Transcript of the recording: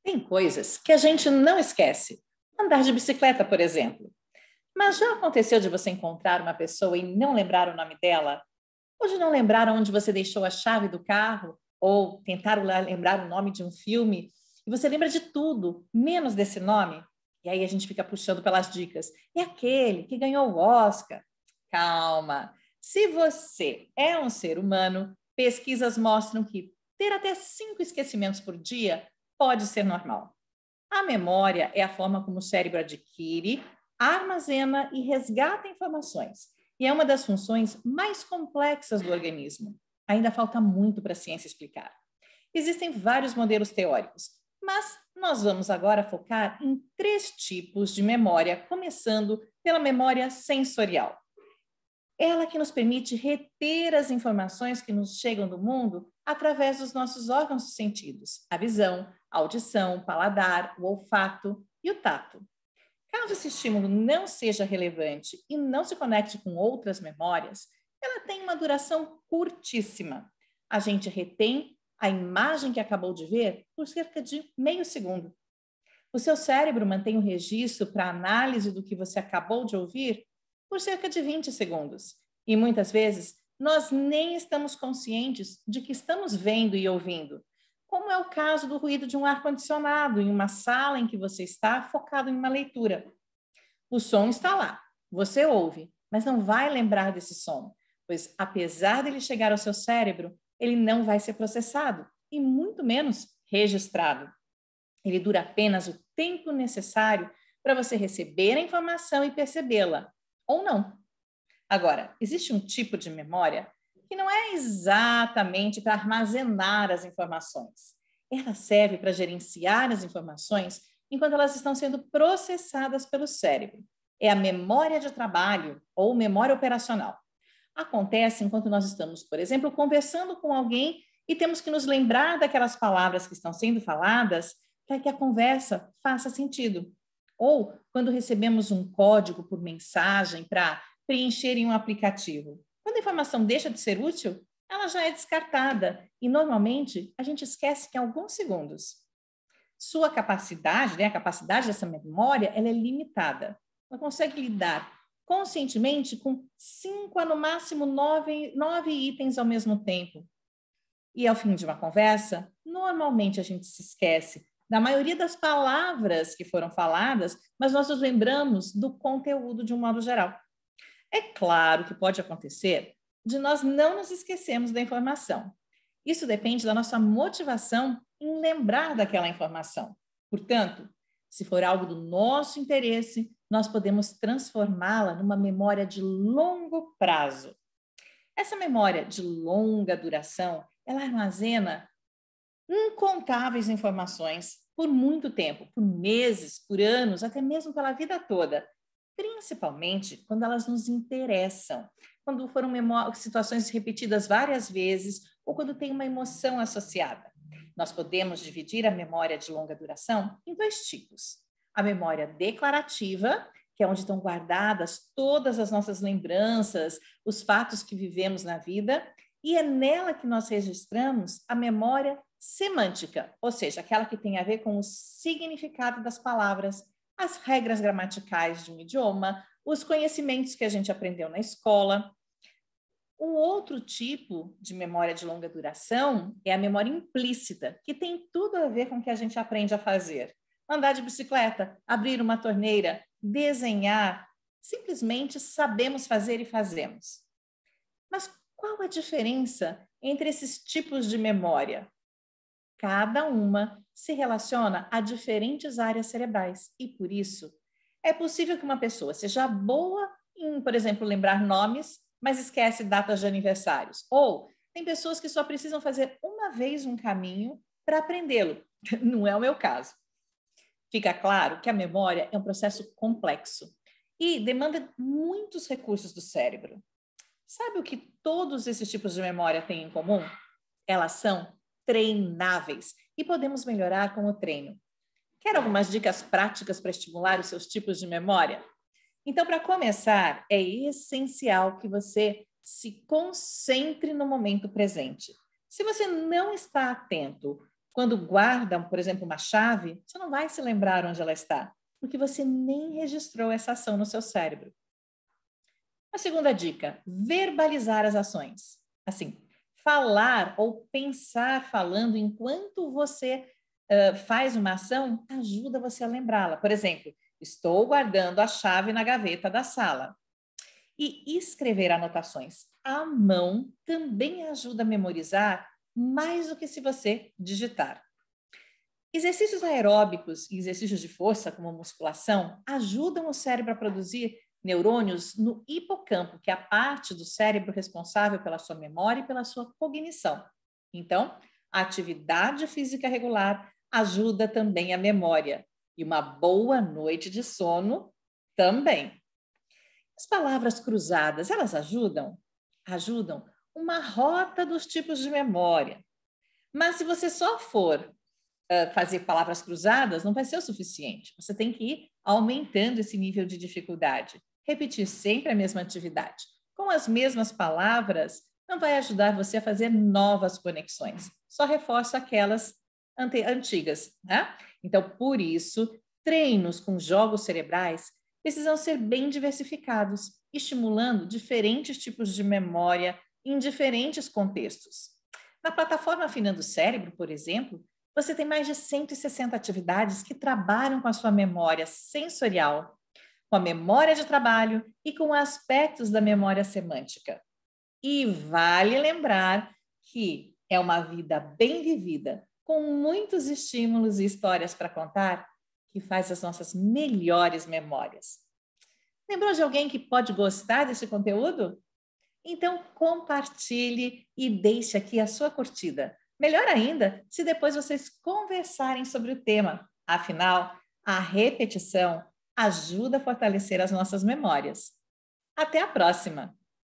Tem coisas que a gente não esquece. Andar de bicicleta, por exemplo. Mas já aconteceu de você encontrar uma pessoa e não lembrar o nome dela? Ou de não lembrar onde você deixou a chave do carro? Ou tentar lembrar o nome de um filme? E você lembra de tudo, menos desse nome? E aí a gente fica puxando pelas dicas. É aquele que ganhou o Oscar. Calma. Se você é um ser humano, pesquisas mostram que ter até 5 esquecimentos por dia pode ser normal. A memória é a forma como o cérebro adquire, armazena e resgata informações. E é uma das funções mais complexas do organismo. Ainda falta muito para a ciência explicar. Existem vários modelos teóricos, mas nós vamos agora focar em 3 tipos de memória, começando pela memória sensorial. Ela que nos permite reter as informações que nos chegam do mundo através dos nossos órgãos de sentidos, a visão, a audição, o paladar, o olfato e o tato. Caso esse estímulo não seja relevante e não se conecte com outras memórias, ela tem uma duração curtíssima. A gente retém a imagem que acabou de ver por cerca de meio segundo. O seu cérebro mantém o registro para análise do que você acabou de ouvir por cerca de 20 segundos. E muitas vezes nós nem estamos conscientes de que estamos vendo e ouvindo, como é o caso do ruído de um ar-condicionado em uma sala em que você está focado em uma leitura. O som está lá, você ouve, mas não vai lembrar desse som, pois apesar dele chegar ao seu cérebro, ele não vai ser processado e muito menos registrado. Ele dura apenas o tempo necessário para você receber a informação e percebê-la, ou não. Agora, existe um tipo de memória que não é exatamente para armazenar as informações. Ela serve para gerenciar as informações enquanto elas estão sendo processadas pelo cérebro. É a memória de trabalho ou memória operacional. Acontece enquanto nós estamos, por exemplo, conversando com alguém e temos que nos lembrar daquelas palavras que estão sendo faladas para que a conversa faça sentido. Ou quando recebemos um código por mensagem para preencher em um aplicativo. Quando a informação deixa de ser útil, ela já é descartada e normalmente a gente esquece em alguns segundos. Sua capacidade, a capacidade dessa memória, ela é limitada. Ela consegue lidar conscientemente com 5 a no máximo 9 itens ao mesmo tempo. E ao fim de uma conversa, normalmente a gente se esquece da maioria das palavras que foram faladas, mas nós nos lembramos do conteúdo de um modo geral. É claro que pode acontecer de nós não nos esquecermos da informação. Isso depende da nossa motivação em lembrar daquela informação. Portanto, se for algo do nosso interesse, nós podemos transformá-la numa memória de longo prazo. Essa memória de longa duração, ela armazena incontáveis informações por muito tempo, por meses, por anos, até mesmo pela vida toda, principalmente quando elas nos interessam, quando foram situações repetidas várias vezes ou quando tem uma emoção associada. Nós podemos dividir a memória de longa duração em 2 tipos. A memória declarativa, que é onde estão guardadas todas as nossas lembranças, os fatos que vivemos na vida, e é nela que nós registramos a memória semântica, ou seja, aquela que tem a ver com o significado das palavras, as regras gramaticais de um idioma, os conhecimentos que a gente aprendeu na escola. O outro tipo de memória de longa duração é a memória implícita, que tem tudo a ver com o que a gente aprende a fazer. Andar de bicicleta, abrir uma torneira, desenhar, simplesmente sabemos fazer e fazemos. Mas qual a diferença entre esses tipos de memória? Cada uma se relaciona a diferentes áreas cerebrais e, por isso, é possível que uma pessoa seja boa em, por exemplo, lembrar nomes, mas esquece datas de aniversários. Ou tem pessoas que só precisam fazer uma vez um caminho para aprendê-lo. Não é o meu caso. Fica claro que a memória é um processo complexo e demanda muitos recursos do cérebro. Sabe o que todos esses tipos de memória têm em comum? Elas são treináveis e podemos melhorar com o treino. Quer algumas dicas práticas para estimular os seus tipos de memória? Então, para começar, é essencial que você se concentre no momento presente. Se você não está atento Quando guarda, por exemplo, uma chave, você não vai se lembrar onde ela está, porque você nem registrou essa ação no seu cérebro. A segunda dica, verbalizar as ações. Assim, falar ou pensar falando enquanto você faz uma ação ajuda você a lembrá-la. Por exemplo, estou guardando a chave na gaveta da sala. E escrever anotações à mão também ajuda a memorizar mais do que se você digitar. Exercícios aeróbicos e exercícios de força, como musculação, ajudam o cérebro a produzir neurônios no hipocampo, que é a parte do cérebro responsável pela sua memória e pela sua cognição. Então, a atividade física regular ajuda também a memória. E uma boa noite de sono também. As palavras cruzadas, elas ajudam? Ajudam uma rota dos tipos de memória. Mas se você só for fazer palavras cruzadas, não vai ser o suficiente. Você tem que ir aumentando esse nível de dificuldade. Repetir sempre a mesma atividade. Com as mesmas palavras, não vai ajudar você a fazer novas conexões. Só reforça aquelas antigas, né? Então, por isso, treinos com jogos cerebrais precisam ser bem diversificados, estimulando diferentes tipos de memória em diferentes contextos. Na plataforma Afinando o Cérebro, por exemplo, você tem mais de 160 atividades que trabalham com a sua memória sensorial, com a memória de trabalho e com aspectos da memória semântica. E vale lembrar que é uma vida bem vivida, com muitos estímulos e histórias para contar, que faz as nossas melhores memórias. Lembrou de alguém que pode gostar desse conteúdo? Então, compartilhe e deixe aqui a sua curtida. Melhor ainda, se depois vocês conversarem sobre o tema. Afinal, a repetição ajuda a fortalecer as nossas memórias. Até a próxima!